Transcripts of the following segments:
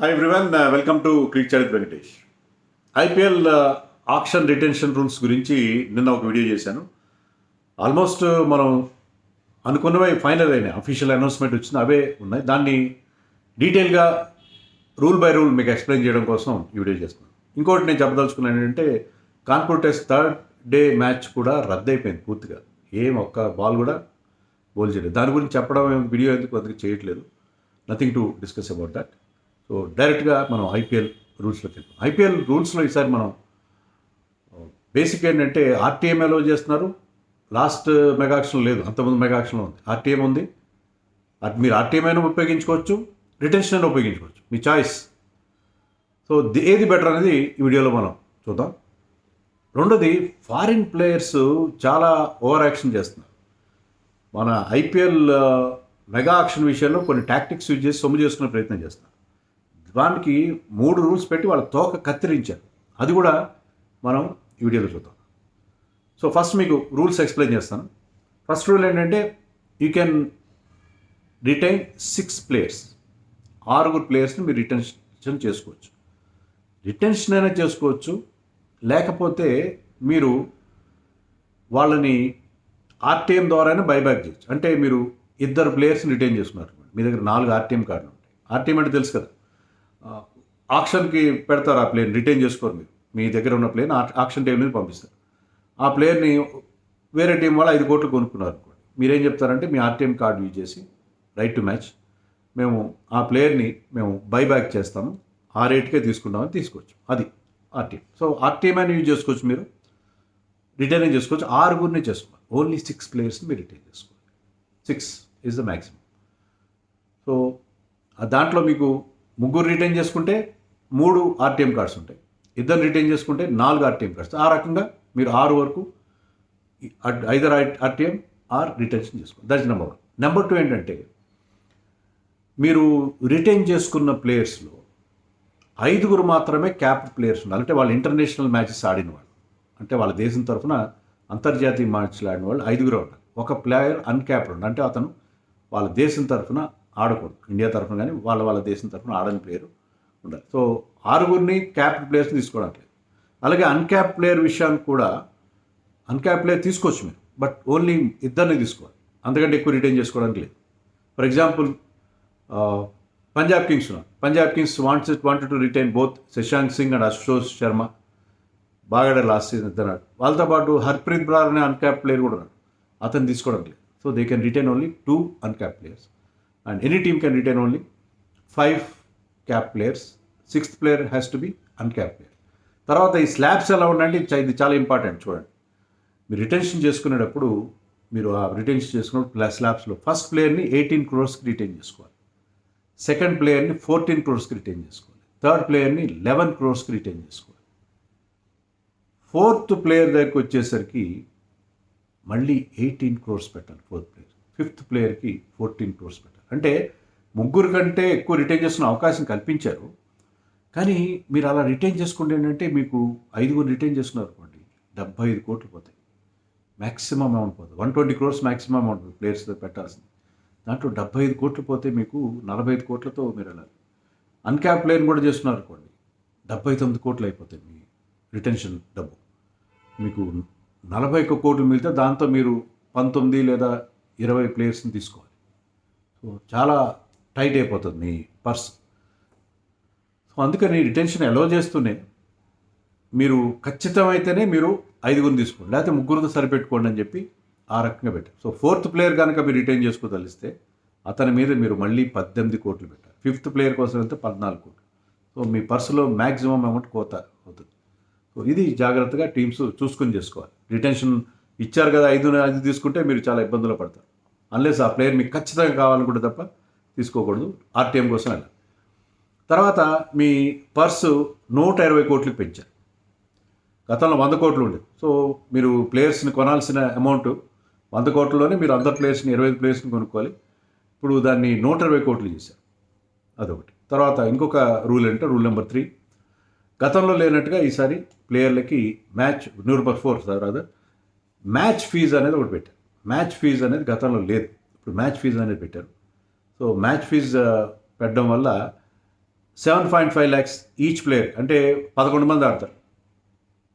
Hi everyone, welcome to cricket Venkatesh. IPL auction retention rules గురించి నిన్న ఒక వీడియో చేశాను. ఆల్మోస్ట్ మనం అనుకున్నవే ఫైనల్ అయినాయి, అఫీషియల్ అనౌన్స్మెంట్ వచ్చింది, అవే ఉన్నాయి. దాన్ని డీటెయిల్గా రూల్ బై రూల్ మీకు ఎక్స్ప్లెయిన్ చేయడం కోసం ఈ వీడియో చేస్తున్నాను. ఇంకోటి నేను చెప్పదలుచుకున్నాను ఏంటంటే, Kanpur test third day match కూడా రద్దయిపోయింది పూర్తిగా. ఒక్క బాల్ కూడా బౌల్ చేయలేదు. దాని గురించి చెప్పడం వీడియో ఎందుకు అందుకు చేయట్లేదు. Nothing to discuss about that. So డైరెక్ట్గా మనం ఐపీఎల్ రూల్స్లోకి వెళ్తాం. ఐపీఎల్ రూల్స్లో ఈసారి మనం బేసిక్ ఏంటంటే ఆర్టీఎం అలో చేస్తున్నారు. లాస్ట్ మెగా ఆక్షన్ లేదు, అంతకుముందు మెగా ఆక్షన్లో ఉంది, ఆర్టీఎం ఉంది. మీరు ఆర్టీఎం అయినా ఉపయోగించుకోవచ్చు, రిటెన్షన్ అయినా ఉపయోగించుకోవచ్చు, మీ చాయిస్. సో ఏది బెటర్ అనేది ఈ వీడియోలో మనం చూద్దాం. రెండోది, ఫారిన్ ప్లేయర్స్ చాలా ఓవర్ యాక్షన్ చేస్తున్నారు. మన ఐపీఎల్ మెగా ఆక్షన్ విషయంలో కొన్ని టాక్టిక్స్ యూజ్ చేసి సొమ్ము చేసుకునే ప్రయత్నం చేస్తున్నారు. దానికి 3 రూల్స్ పెట్టి వాళ్ళ తోక కత్తిరించారు. అది కూడా మనం ఈ వీడియోలో చూద్దాం. సో ఫస్ట్ మీకు రూల్స్ ఎక్స్ప్లెయిన్ చేస్తాను. ఫస్ట్ రూల్ ఏంటంటే, యూ కెన్ రిటైన్ 6 ప్లేయర్స్. 6 ప్లేయర్స్ని మీరు రిటెన్షన్ చేసుకోవచ్చు. రిటెన్షన్ అయినా చేసుకోవచ్చు, లేకపోతే మీరు వాళ్ళని ఆర్టీఎం ద్వారానే బైబ్యాక్ చేయొచ్చు. అంటే మీరు 2 ప్లేయర్స్ని రిటైన్ చేసుకున్నారు, మీ దగ్గర 4 ఆర్టీఎం కార్డులు ఉంటాయి. ఆర్టీఎం అంటే తెలుసు కదా, ఆక్షన్కి పెడతారు. ఆ ప్లేయర్ని రిటైన్ చేసుకోరు. మీరు మీ దగ్గర ఉన్న ప్లేయర్ని ఆక్షన్ టేబుల్ మీద పంపిస్తారు. ఆ ప్లేయర్ని వేరే టీం వాళ్ళు 5 కోట్లు కొనుక్కున్నారు అనుకోండి. మీరేం చెప్తారంటే, మీ ఆర్టీఎం కార్డు యూజ్ చేసి రైట్ టు మ్యాచ్, మేము ఆ ప్లేయర్ని బైబ్యాక్ చేస్తాము, ఆ రేట్కే తీసుకుంటామని తీసుకోవచ్చు. అది ఆర్టీఎం. సో ఆర్టీఎం అని యూజ్ చేసుకోవచ్చు, మీరు రిటైన్ చేసుకోవచ్చు. 6 చేసుకోవాలి. ఓన్లీ 6 ప్లేయర్స్ని మీరు రిటైన్ చేసుకోవాలి. 6 ఈజ్ ద మ్యాక్సిమం. సో దాంట్లో మీకు 3 రిటైన్ చేసుకుంటే 3 ఆర్టీఎం కార్డ్స్ ఉంటాయి. 2 రిటైన్ చేసుకుంటే 4 ఆర్టీఎం కార్డ్స్. ఆ రకంగా మీరు 6 వరకు ఐదర్ ఆర్టీఎం ఆర్ రిటెన్షన్ చేసుకోండి. That's number 1. నెంబర్ 2 ఏంటంటే, మీరు రిటైన్ చేసుకున్న ప్లేయర్స్లో 5 మాత్రమే క్యాప్ ప్లేయర్స్ ఉండాలి. అంటే వాళ్ళు ఇంటర్నేషనల్ మ్యాచెస్ ఆడిన వాళ్ళు, అంటే వాళ్ళ దేశం తరఫున అంతర్జాతీయ మ్యాచ్లు ఆడిన వాళ్ళు 5 ఉండాలి. ఒక ప్లేయర్ అన్క్యాప్డ్ ఉండాలి, అంటే అతను వాళ్ళ దేశం తరఫున ఆడకూడదు, ఇండియా తరఫున కానీ వాళ్ళ దేశం తరఫున ఆడని ప్లేయర్ ఉండాలి. సో 6 క్యాప్డ్ ప్లేయర్స్ని తీసుకోవడానికి లేదు. అలాగే అన్క్యాప్ ప్లేయర్ విషయానికి కూడా, అన్క్యాప్ ప్లేయర్ తీసుకోవచ్చు మీరు, బట్ ఓన్లీ 2 తీసుకోవాలి, అంతకంటే ఎక్కువ రిటైన్ చేసుకోవడానికి లేదు. ఫర్ ఎగ్జాంపుల్, పంజాబ్ కింగ్స్ ఉన్నారు. Punjab Kings wanted to retain both Shashank Singh and Ashok Sharma. బాగా లాస్ట్ సీజన్ ఇద్దరు. వాళ్ళతో పాటు హర్ప్రీత్ బ్రార్ అనే అన్క్యాప్ ప్లేయర్ కూడా ఉన్నాడు, అతను తీసుకోవడం లేదు. So they can retain only 2 uncap players. And any team can retain only 5 cap players. 6th player has to be uncapped player. తర్వాత ఈ స్లాబ్స్ ఎలా ఉండండి, ఇది చాలా ఇంపార్టెంట్. చూడండి, మీరు రిటెన్షన్ చేసుకునేటప్పుడు, మీరు ఆ రిటెన్షన్ చేసుకున్నప్పుడు స్లాబ్స్లో ఫస్ట్ ప్లేయర్ని 18 crores రిటైన్ చేసుకోవాలి, సెకండ్ ప్లేయర్ని 14 crores రిటైన్ చేసుకోవాలి, థర్డ్ ప్లేయర్ని 11 crores రిటైన్ చేసుకోవాలి. 4th ప్లేయర్ దగ్గరికి వచ్చేసరికి మళ్ళీ 18 crores పెట్టాలి 4th ప్లేయర్. 5th ప్లేయర్కి 14 crores పెట్టాలి. అంటే 3 కంటే ఎక్కువ రిటైన్ చేసుకునే అవకాశం కల్పించారు. కానీ మీరు అలా రిటైన్ చేసుకుంటే ఏంటంటే, మీకు 5 రిటైన్ చేసుకున్నారు అనుకోండి, 75 కోట్లు పోతాయి. మ్యాక్సిమం అమౌంట్ పోతుంది. 120 crores మ్యాక్సిమం అమౌంట్ ప్లేయర్స్ పెట్టాల్సింది. దాంట్లో 75 కోట్లు పోతే మీకు 45 కోట్లతో మీరు వెళ్ళాలి. అన్క్యాప్ ప్లేయర్ని కూడా చేస్తున్నారు అనుకోండి, 79 కోట్లు అయిపోతాయి మీ రిటెన్షన్ డబ్బు. మీకు 41 కోట్లు మిగిలితే దాంతో మీరు 19 లేదా 20 ప్లేయర్స్ని తీసుకోవాలి. సో చాలా టైట్ అయిపోతుంది మీ పర్స్. సో అందుకని రిటెన్షన్ అలో చేస్తూనే మీరు ఖచ్చితమైతేనే మీరు 5 తీసుకోండి, లేకపోతే 3 సరిపెట్టుకోండి అని చెప్పి ఆ రకంగా పెట్టారు. సో 4th ప్లేయర్ కనుక మీరు రిటైన్ చేసుకోదలిస్తే అతని మీద మీరు మళ్ళీ 18 కోట్లు పెట్టారు. 5th ప్లేయర్ కోసం వెళ్తే 14 కోట్లు. సో మీ పర్సులో మ్యాక్సిమం అమౌంట్ కోత అవుతుంది. సో ఇది జాగ్రత్తగా టీమ్స్ చూసుకొని చేసుకోవాలి. రిటెన్షన్ ఇచ్చారు కదా, 5 తీసుకుంటే మీరు చాలా ఇబ్బందులు పడతారు. అన్లెస్ ఆ ప్లేయర్ మీకు ఖచ్చితంగా కావాలనుకుంటే తప్ప తీసుకోకూడదు. ఆర్టీఎం కోసం వెళ్ళాలి. తర్వాత మీ పర్సు 120 కోట్లకు పెంచారు. గతంలో 100 కోట్లు ఉండేది. సో మీరు ప్లేయర్స్ని కొనాల్సిన అమౌంట్ 100 కోట్లలోనే మీరు అందరు ప్లేయర్స్ని 25 ప్లేయర్స్ని కొనుక్కోవాలి. ఇప్పుడు దాన్ని 120 కోట్లు చేశారు. అదొకటి. తర్వాత ఇంకొక రూల్ అంటే రూల్ నెంబర్ 3, గతంలో లేనట్టుగా ఈసారి ప్లేయర్లకి నెంబర్ 4 మ్యాచ్ ఫీజు అనేది ఒకటి పెట్టారు. మ్యాచ్ ఫీజు అనేది గతంలో లేదు, ఇప్పుడు మ్యాచ్ ఫీజు అనేది పెట్టారు. సో మ్యాచ్ ఫీజు పెట్టడం వల్ల 7.5 lakhs ఈచ్ ప్లేయర్, అంటే 11 మంది ఆడతారు.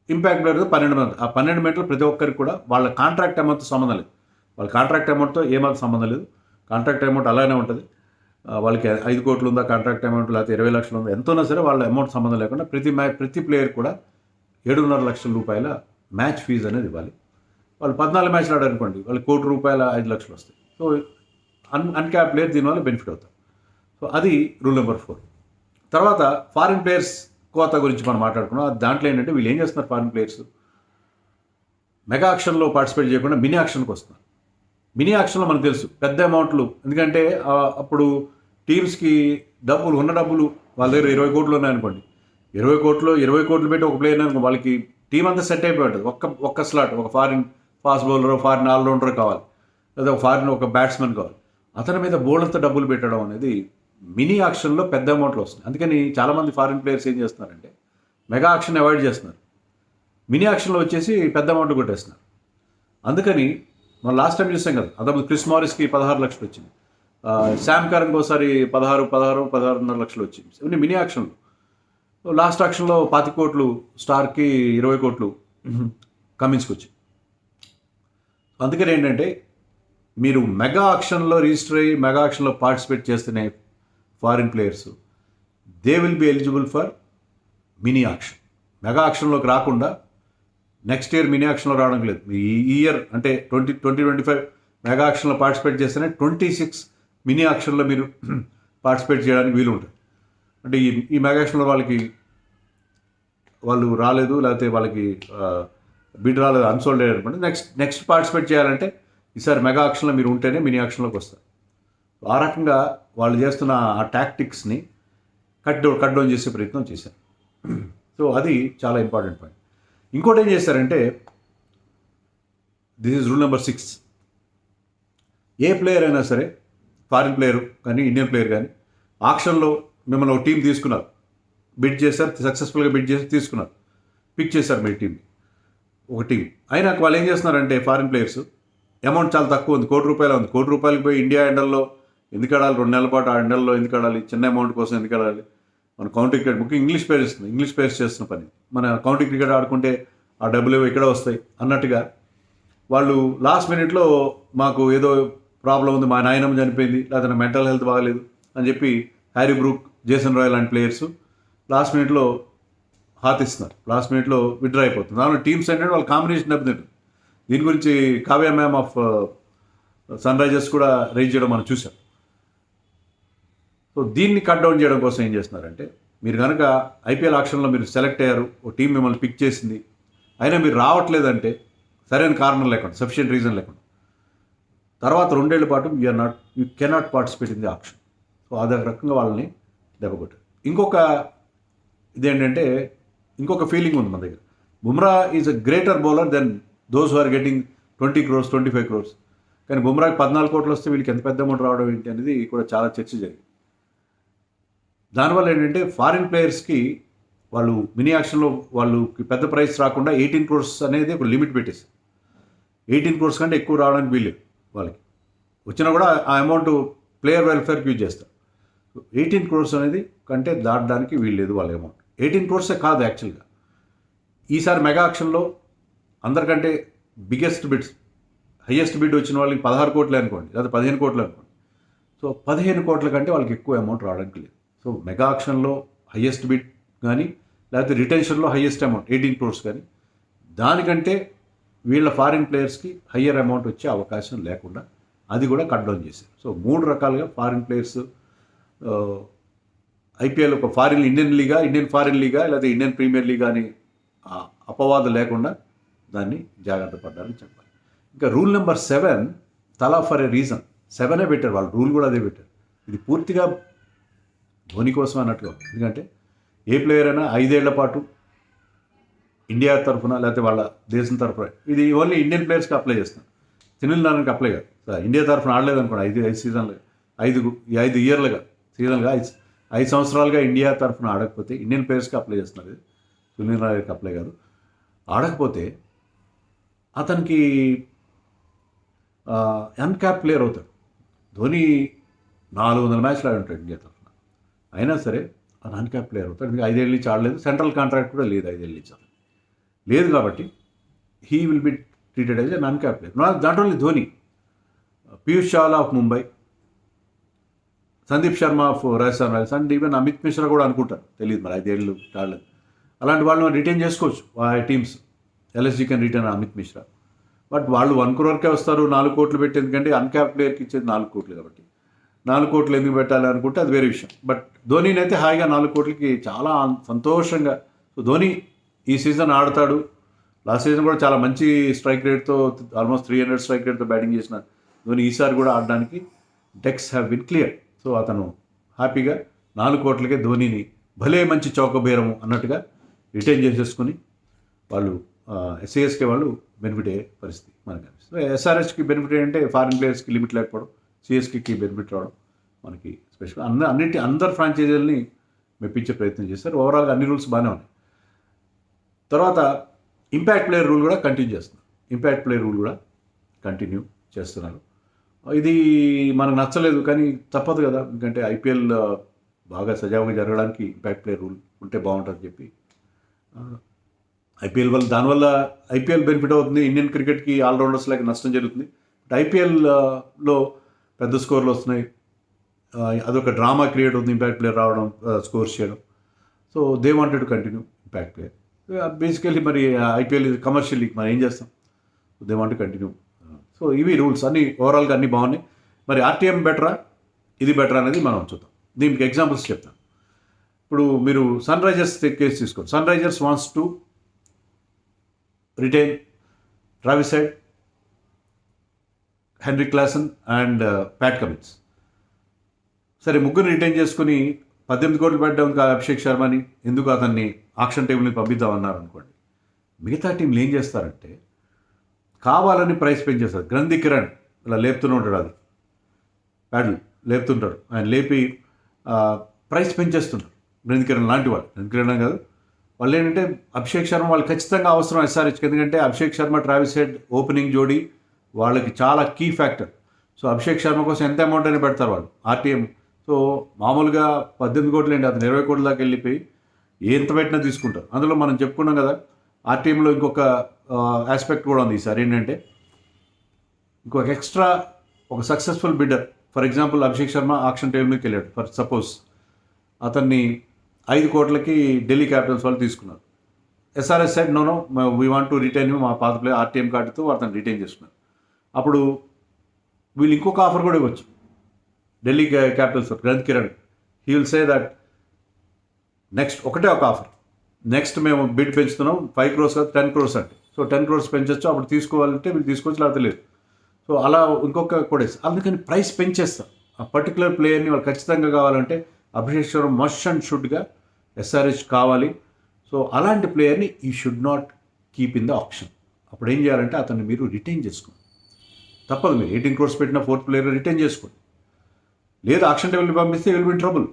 ఇంపాక్ట్ ప్లేయర్ 12 మంది. ఆ 12 మందిలో ప్రతి ఒక్కరికి కూడా వాళ్ళ కాంట్రాక్ట్ అమౌంట్తో సంబంధం లేదు. వాళ్ళ కాంట్రాక్ట్ అమౌంట్తో ఏమాత్రం సంబంధం లేదు. కాంట్రాక్ట్ అమౌంట్ అలానే ఉంటుంది. వాళ్ళకి 5 కోట్లు ఉందా కాంట్రాక్ట్ అమౌంట్, లేకపోతే 20 లక్షలు ఉందా, ఎంత ఉన్నా సరే వాళ్ళ అమౌంట్ సంబంధం లేకుండా ప్రతి ప్లేయర్ కూడా 7.5 లక్షల రూపాయల మ్యాచ్ ఫీజు అనేది ఇవ్వాలి. వాళ్ళు 14 మ్యాచ్లు ఆడారనుకోండి, వాళ్ళకి ₹1,00,00,000 5 లక్షలు వస్తాయి. సో అన్క్యాప్ ప్లేయర్ దీనివల్ల బెనిఫిట్ అవుతారు. సో అది రూల్ నెంబర్ 4. తర్వాత ఫారిన్ ప్లేయర్స్ కోతా గురించి మనం మాట్లాడుకున్నాం. దాంట్లో ఏంటంటే వీళ్ళు ఏం చేస్తున్నారు, ఫారిన్ ప్లేయర్స్ మెగా ఆక్షన్లో పార్టిసిపేట్ చేయకుండా మినీ ఆక్షన్కి వస్తున్నారు. మినీ ఆక్షన్లో మనకు తెలుసు పెద్ద అమౌంట్లు, ఎందుకంటే అప్పుడు టీమ్స్కి ఉన్న డబ్బులు వాళ్ళ దగ్గర 20 కోట్లు ఉన్నాయనుకోండి, 20 కోట్లు పెట్టి ఒక ప్లేయర్ అనుకో, వాళ్ళకి టీం అంతా సెట్ అయిపోయి ఉంటుంది. ఒక్క స్లాట్, ఒక foreign fast bowler, foreign allrounder కావాలి, లేదా ఒక బ్యాట్స్మెన్ కావాలి. అతని మీద బోల్డంత డబ్బులు పెట్టడం అనేది మినీ ఆక్షన్లో పెద్ద అమౌంట్లు వస్తుంది. అందుకని చాలామంది ఫారిన్ ప్లేయర్స్ ఏం చేస్తున్నారంటే మెగా ఆక్షన్ అవాయిడ్ చేస్తున్నారు, మినీ ఆక్షన్లో వచ్చేసి పెద్ద అమౌంట్ కొట్టేస్తున్నారు. అందుకని మనం లాస్ట్ టైం చూసాం కదా, అంతకుముందు క్రిస్ మారిస్కి 16 లక్షలు వచ్చింది, శామ్ కరణ్కి ఒకసారి 16.5 లక్షలు వచ్చింది. ఇవన్నీ మినీ ఆక్షన్లు. లాస్ట్ ఆక్షన్లో 25 కోట్లు స్టార్కి, 20 కోట్లు కమిన్స్కి వచ్చి. అందుకని ఏంటంటే మీరు మెగా ఆక్షన్లో రిజిస్టర్ అయ్యి మెగా ఆక్షన్లో పార్టిసిపేట్ చేస్తున్న foreign players they will be eligible for mini auction. Mega ఆక్షన్లోకి రాకుండా నెక్స్ట్ ఇయర్ మినీ ఆక్షన్లో రావడం లేదు. ఈ ఇయర్ అంటే 2025 మెగా ఆక్షన్లో పార్టిసిపేట్ చేస్తేనే 26 మినీ ఆక్షన్లో మీరు పార్టిసిపేట్ చేయడానికి వీలు ఉంటుంది. అంటే ఈ మెగా ఆక్షన్లో వాళ్ళు రాలేదు, లేకపోతే వాళ్ళకి బిడ్ రాలేదు, అన్సోల్డ్ అయ్యారు అనుకోండి, నెక్స్ట్ పార్టిసిపేట్ చేయాలంటే ఈసారి మెగా ఆక్షన్లో మీరు ఉంటేనే మినీ ఆక్షన్లోకి వస్తారు. ఆ రకంగా వాళ్ళు చేస్తున్న ఆ టాక్టిక్స్ని కట్ డౌన్ చేసే ప్రయత్నం చేశారు. సో అది చాలా ఇంపార్టెంట్ పాయింట్. ఇంకోటి ఏం చేశారంటే, this is rule number 6. A player అయినా సరే, ఫారిన్ ప్లేయర్ కానీ ఇండియన్ ప్లేయర్ కానీ, ఆక్షన్లో మిమ్మల్ని ఒక టీం తీసుకున్నారు, బిడ్ చేశారు, సక్సెస్ఫుల్గా బిడ్ చేసి తీసుకున్నారు, పిక్ చేశారు మీ టీంని, ఒక టీం అయినా వాళ్ళు ఏం చేస్తున్నారంటే ఫారిన్ ప్లేయర్స్ అమౌంట్ చాలా తక్కువ ఉంది, ₹1,00,00,000 ఉంది, ₹1,00,00,000 పోయి ఇండియా ఎండల్లో ఎందుకు ఆడాలి, 2 నెలల పాటు ఆ ఎండల్లో ఎందుకు ఆడాలి, చిన్న అమౌంట్ కోసం ఎందుకు ఆడాలి. మన కౌంటీ క్రికెట్ ముఖ్యంగా ఇంగ్లీష్ ప్లేయర్స్ చేస్తున్న పని. మన కౌంటీ క్రికెట్ ఆడుకుంటే ఆ డబ్బులు ఇక్కడ వస్తాయి అన్నట్టుగా వాళ్ళు లాస్ట్ మినిట్లో మాకు ఏదో ప్రాబ్లం ఉంది, మా నాయనమ్మ చనిపోయింది, లేదా నా మెంటల్ హెల్త్ బాగాలేదు అని చెప్పి హ్యారీ బ్రూక్, జేసన్ రాయల్ లాంటి ప్లేయర్స్ లాస్ట్ మినిట్లో హాతిస్తున్నారు, లాస్ట్ మినిట్లో విత్డ్రా అయిపోతుంది. దానిలో టీమ్స్ ఏంటంటే వాళ్ళ కాంబినేషన్ దెబ్బతింటుంది. దీని గురించి Kavya ma'am of Sunrisers కూడా రైజ్ చేయడం మనం చూసాం. సో దీన్ని కట్ డౌన్ చేయడం కోసం ఏం చేస్తున్నారంటే, మీరు కనుక ఐపీఎల్ ఆక్షన్లో మీరు సెలెక్ట్ అయ్యారు, ఓ టీం మిమ్మల్ని పిక్ చేసింది, అయినా మీరు రావట్లేదంటే సరైన కారణం లేకుండా, సఫిషియెంట్ రీజన్ లేకుండా, తర్వాత 2 ఏళ్ల పాటు you cannot participate in the auction. So అదే రకంగా వాళ్ళని దెబ్బకొట్టారు. ఇంకొక ఫీలింగ్ ఉంది మన దగ్గర. Bumrah is a greater bowler than those who are getting 20 crores, 25 crores. కానీ బుమ్రాకి 14 కోట్లు వస్తే వీళ్ళకి ఎంత పెద్ద అమౌంట్ రావడం ఏంటి అనేది కూడా చాలా చర్చ జరిగింది. దానివల్ల ఏంటంటే ఫారిన్ ప్లేయర్స్కి వాళ్ళు మినీ యాక్షన్లో వాళ్ళకి పెద్ద ప్రైస్ రాకుండా 18 crores అనేది ఒక లిమిట్ పెట్టేసి, 18 crores కంటే ఎక్కువ రావడానికి వీల్లేదు. వాళ్ళకి వచ్చినా కూడా ఆ అమౌంట్ ప్లేయర్ వెల్ఫేర్కి యూజ్ చేస్తారు. 18 crores అనేది కంటే దాటడానికి వీల్లేదు వాళ్ళ అమౌంట్. 18 crores కాదు యాక్చువల్గా. ఈసారి మెగా ఆక్షన్లో అందరికంటే హైయెస్ట్ బిడ్ వచ్చిన వాళ్ళకి 16 కోట్లు అనుకోండి, లేదా 15 కోట్లు అనుకోండి. సో 15 కోట్ల కంటే వాళ్ళకి ఎక్కువ అమౌంట్ రావడానికి లేదు. సో మెగా ఆక్షన్లో హైయెస్ట్ బిడ్ కానీ, లేకపోతే రిటెన్షన్లో హైయెస్ట్ అమౌంట్ 18 crores కానీ, దానికంటే వీళ్ళ ఫారిన్ ప్లేయర్స్కి హయ్యర్ అమౌంట్ వచ్చే అవకాశం లేకుండా అది కూడా కట్ డౌన్ చేశారు. సో 3 రకాలుగా ఫారిన్ ప్లేయర్స్ ఐపీఎల్ ఒక ఇండియన్ ఫారిన్ లీగా, లేదా ఇండియన్ ప్రీమియర్ లీగ్ అని అపవాదం లేకుండా దాన్ని జాగ్రత్త పడ్డారని చెప్పాలి. ఇంకా రూల్ నెంబర్ 7, తలా ఫర్ ఏ రీజన్. 7 పెట్టారు వాళ్ళు, రూల్ కూడా అదే పెట్టారు. ఇది పూర్తిగా ధోని కోసం అన్నట్టుగా. ఎందుకంటే ఏ ప్లేయర్ అయినా 5 ఏళ్ల పాటు ఇండియా తరఫున, లేకపోతే వాళ్ళ దేశం తరఫున, ఇది ఓన్లీ ఇండియన్ ప్లేయర్స్కి అప్లై చేస్తున్నారు, సునీల్ నారాయణకి అప్లై కాదు. ఇండియా తరఫున ఆడలేదు అనుకోండి, 5 సీజన్లుగా, 5 ఇయర్లుగా, సీజన్లుగా 5 సంవత్సరాలుగా ఇండియా తరఫున ఆడకపోతే ఇండియన్ ప్లేయర్స్కి అప్లై చేస్తున్నారు. ఇది సునీల్ నారాయణకి అప్లై కాదు. ఆడకపోతే అతనికి అన్క్యాప్ ప్లేయర్ అవుతాడు. ధోని 400 మ్యాచ్లు ఆడి ఉంటాడు ఇండియా తరఫున, అయినా సరే నాన్ క్యాప్ ప్లేయర్ అవుతాడు. ఇంకా 5 ఏళ్ళ నుంచి ఆడలేదు, సెంట్రల్ కాంట్రాక్ట్ కూడా లేదు 5 ఏళ్ళ నుంచి లేదు. కాబట్టి he will be treated as a non cap player. Not only Dhoni, Piyush Chawla of Mumbai, Sandeep Sharma of Rajasthan Royals, and even Amit Mishra కూడా అనుకుంటారు, తెలియదు మరి 5 ఏళ్ళు ఆడలేదు. అలాంటి వాళ్ళని రిటైన్ చేసుకోవచ్చు ఆ teams. LSG can retain Amit Mishra. But వాళ్ళు 1 crore వస్తారు 4 కోట్లు పెట్టి, ఎందుకంటే అన్క్యాప్ ప్లేయర్కి ఇచ్చేది 4 కోట్లు కాబట్టి 4 కోట్లు ఎందుకు పెట్టాలి అనుకుంటే అది వేరే విషయం. బట్ ధోనీని అయితే హాయిగా 4 కోట్లకి చాలా సంతోషంగా. సో ధోని ఈ సీజన్ ఆడతాడు. లాస్ట్ సీజన్ కూడా చాలా మంచి స్ట్రైక్ రేట్తో, ఆల్మోస్ట్ 300 స్ట్రైక్ రేట్తో బ్యాటింగ్ చేసిన ధోని ఈసారి కూడా ఆడడానికి dex have been clear. So అతను హ్యాపీగా 4 కోట్లకే ధోనీని భలే మంచి చౌకబేరము అన్నట్టుగా రిటైన్ చేసేసుకుని వాళ్ళు ఎస్ఏఎస్కే వాళ్ళు బెనిఫిట్ అయ్యే పరిస్థితి మనకు అనిపిస్తుంది. ఎస్ఆర్హెచ్కి బెనిఫిట్ ఏంటంటే ఫారిన్ ప్లేయర్స్కి లిమిట్ లేకపోవడం, సిఎస్కేకి బెనిఫిట్ రావడం మనకి స్పెషల్. అందరు ఫ్రాంచైజీలని మెప్పించే ప్రయత్నం చేస్తారు. ఓవరాల్గా అన్ని రూల్స్ బాగానే ఉన్నాయి. తర్వాత ఇంపాక్ట్ ప్లేయర్ రూల్ కూడా కంటిన్యూ చేస్తున్నారు. ఇది మనకు నచ్చలేదు, కానీ తప్పదు కదా, ఎందుకంటే ఐపీఎల్ బాగా సజావుగా జరగడానికి ఇంపాక్ట్ ప్లేయర్ రూల్ ఉంటే బాగుంటుందని చెప్పి ఐపీఎల్ వల్ల, దానివల్ల ఐపీఎల్ బెనిఫిట్ అవుతుంది, ఇండియన్ క్రికెట్కి ఆల్రౌండర్స్ లాగా నష్టం జరుగుతుంది. బట్ ఐపీఎల్లో పెద్ద స్కోర్లు వస్తున్నాయి, అదొక డ్రామా క్రియేట్ అవుతుంది ఇంపాక్ట్ ప్లేయర్ రావడం, స్కోర్స్ చేయడం. So they wanted to continue impact player. Basically మరి ఐపీఎల్ కమర్షియల్ లీగ్, మరి ఏం చేస్తాం, they want to continue. So ఇవి రూల్స్ అన్నీ ఓవరాల్గా అన్నీ బాగున్నాయి. మరి ఆర్టీఎం బెటరా, ఇది బెటరా అనేది మనం చూద్దాం. దీనికి ఎగ్జాంపుల్స్ చెప్తాను. ఇప్పుడు మీరు సన్ రైజర్స్ కేసు తీసుకోండి. Sunrisers wants to retain Travis Head, Heinrich Klaasen and Pat Cummins. సరే, ముగ్గురు రిటైన్ చేసుకుని 18 కోట్లు పెట్టడం అభిషేక్ శర్మని, ఎందుకు అతన్ని ఆక్షన్ టేబుల్ని పంపిద్దామన్నారు అనుకోండి. మిగతా టీంలు ఏం చేస్తారంటే కావాలని ప్రైస్ పెంచేస్తారు. గ్రంథి కిరణ్ ఇలా లేపుతూనే ఉంటాడు, అది ప్యాడ్లు లేపుతుంటాడు, ఆయన లేపి ప్రైస్ పెంచేస్తుంటారు. గ్రంథి కిరణ్ లాంటి వాళ్ళు, గ్రంథి కిరణ్ కాదు, వాళ్ళు ఏంటంటే అభిషేక్ శర్మ వాళ్ళు ఖచ్చితంగా అవసరం ఎస్ఆర్హెచ్కి, ఎందుకంటే Abhishek Sharma Travis Head opening జోడీ వాళ్ళకి చాలా key factor. So Abhishek Sharma కోసం ఎంత అమౌంట్ అని పెడతారు వాళ్ళు ఆర్టీఎం. సో మామూలుగా 18 కోట్లు ఏంటి, అతను 20 కోట్ల దాకా వెళ్ళిపోయి ఎంత పెట్టినా తీసుకుంటారు. అందులో మనం చెప్పుకున్నాం కదా, ఆర్టీఎంలో ఇంకొక ఆస్పెక్ట్ కూడా ఉంది ఈసారి. ఏంటంటే ఇంకొక ఎక్స్ట్రా ఒక successful bidder, for example Abhishek Sharma auction table మీదకి వెళ్ళాడు, ఫర్ సపోజ్ అతన్ని 5 కోట్లకి ఢిల్లీ క్యాపిటల్స్ వాళ్ళు తీసుకున్నారు. SRS side no we want to retain మా పాత ప్లేయర్ ఆర్టీఎం కార్డుతో అతను రిటైన్ చేసుకున్నారు. అప్పుడు వీళ్ళు ఇంకొక ఆఫర్ కూడా ఇవ్వచ్చు Delhi Capitals, Granth Kiran. He will say that next ఒకటే ఒక ఆఫర్, నెక్స్ట్ మేము బిడ్ పెంచుతున్నాం 5 crores కాదు 10 crores అంటే. సో 10 crores పెంచవచ్చు, అప్పుడు తీసుకోవాలంటే వీళ్ళు తీసుకోవచ్చు, లేకపోతే లేదు. సో అలా ఇంకొక కూడా, అందుకని ప్రైస్ పెంచేస్తారు. ఆ పర్టికులర్ ప్లేయర్ని వాళ్ళు ఖచ్చితంగా కావాలంటే అభిషేక్ శర్మ మస్ట్ అండ్ షుడ్గా ఎస్ఆర్హెచ్ కావాలి. సో అలాంటి ప్లేయర్ని he should not keep in the option. అప్పుడు ఏం చేయాలంటే అతన్ని మీరు రిటైన్ చేసుకోండి, తప్పదు. మీరు 18 crores పెట్టిన 4th ప్లేయర్ రిటైన్ చేసుకోండి. లేదు ఆక్షన్ టేబుల్ని పంపిస్తే will be in trouble,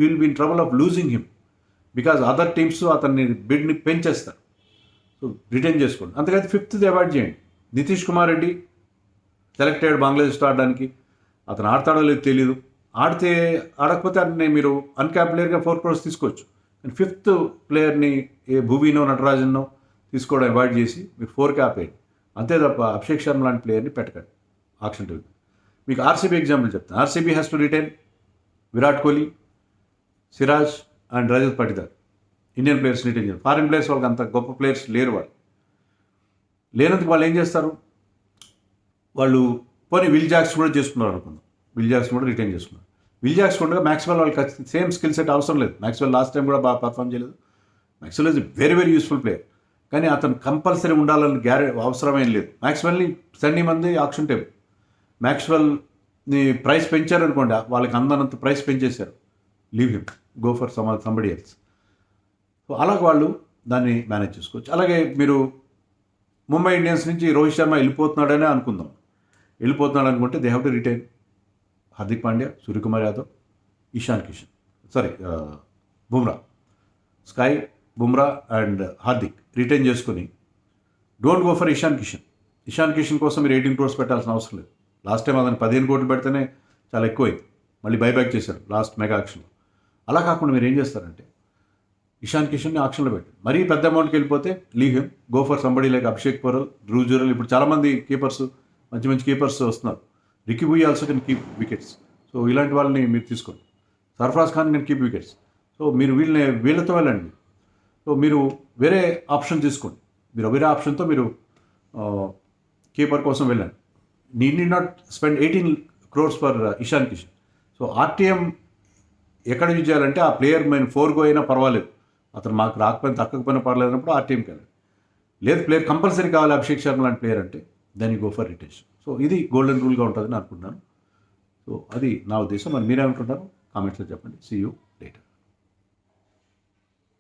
will be in trouble of losing him, because other teams అతన్ని బిడ్ని పెంచేస్తారు. సో రిటైన్ చేసుకోండి. అంతకైతే 5th అవాయిడ్ చేయండి. నితీష్ కుమార్ రెడ్డి సెలెక్ట్ అయ్యాడు బంగ్లాదేశ్తో ఆడడానికి, అతను ఆడతాడో లేదు తెలియదు. ఆడకపోతే అతన్ని మీరు అన్క్యాప్ ప్లేయర్గా 4 crores తీసుకోవచ్చు. అండ్ 5th ప్లేయర్ని భువీనో నటరాజన్నో తీసుకోవడం అవాయిడ్ చేసి మీరు 4 cap వేయండి. అంతే తప్ప అభిషేక్ శర్మ లాంటి ప్లేయర్ని పెట్టకండి ఆక్షన్ టేబుల్. మీకు ఆర్సీబీ ఎగ్జాంపుల్ చెప్తాను. RCB has to retain Virat Kohli, Siraj and Rajat Patidar. Indian players retain చేయాలి. ఫారిన్ ప్లేయర్స్ వాళ్ళకి అంత గొప్ప ప్లేయర్స్ లేరు. వాళ్ళు లేనందుకు వాళ్ళు ఏం చేస్తారు, వాళ్ళు పోనీ విల్ జాక్స్ కూడా చేసుకున్నారు అనుకుందాం, విల్ జాక్స్ కూడా రిటైన్ చేసుకున్నారు. విల్ జాక్స్ ఉండగా మ్యాక్స్వెల్ వాళ్ళకి సేమ్ స్కిల్ సెట్ అవసరం లేదు. మ్యాక్స్వెల్ లాస్ట్ టైం కూడా బాగా పర్ఫామ్ చేయలేదు. Maxwell is very very useful player, కానీ అతను కంపల్సరీ ఉండాలని అవసరమేం లేదు. మ్యాక్స్వెల్ని సెండ్ మంది ఆక్షన్ టేబుల్. మ్యాక్స్వెల్ని ప్రైస్ పెంచారనుకోండి, వాళ్ళకి అందనంత ప్రైస్ పెంచేశారు, leave him, go for somebody else. So అలాగే వాళ్ళు దాన్ని మేనేజ్ చేసుకోవచ్చు. అలాగే మీరు ముంబై ఇండియన్స్ నుంచి రోహిత్ శర్మ వెళ్ళిపోతున్నాడనే అనుకుందాం. వెళ్ళిపోతున్నాడు అనుకుంటే they have to retain Hardik Pandya, Suryakumar Yadav, Bumrah, SKY, Bumrah and Hardik retain చేసుకుని don't go for Ishan Kishan కోసం మీరు 18 crores పెట్టాల్సిన అవసరం లేదు. లాస్ట్ టైం అతను 15 కోట్లు పెడితేనే చాలా ఎక్కువైంది, మళ్ళీ బైబ్యాక్ చేశారు లాస్ట్ మెగా యాక్షన్లో. అలా కాకుండా మీరు ఏం చేస్తారంటే ఇషాన్ కిషన్ని ఆక్షన్లో పెట్టండి. మరీ పెద్ద అమౌంట్కి వెళ్ళిపోతే leave him, go for somebody like Abhishek Porel, Dhruv Jurel. ఇప్పుడు చాలామంది కీపర్స్, మంచి మంచి కీపర్స్ వస్తున్నారు. Ricky Bhui also can keep wickets. So ఇలాంటి వాళ్ళని మీరు తీసుకోండి. Sarfaraz Khan can keep wickets. So మీరు వీళ్ళతో వెళ్ళండి. సో మీరు వేరే ఆప్షన్ తీసుకోండి. మీరు వేరే ఆప్షన్తో మీరు కీపర్ కోసం వెళ్ళండి. Need not spend 18 crores for Ishan Kishan. So RTM ఎక్కడ యూజ్ చేయాలంటే ఆ ప్లేయర్ మేము 4 అయినా పర్వాలేదు, అతను మాకు రాకపోయినా తగ్గకపోయినా పర్లేదు అన్నప్పుడు ఆర్టీఎంకి వెళ్ళండి. లేదు ప్లేయర్ కంపల్సరీ కావాలి అభిషేక్ శర్మ లాంటి ప్లేయర్ అంటే దాన్ని గో ఫర్ రిటెన్షన్. సో ఇది గోల్డెన్ రూల్గా ఉంటుందని అనుకుంటున్నాను. సో అది నా ఉద్దేశం. మరి మీరేమంటున్నారు కామెంట్స్లో చెప్పండి. See you later.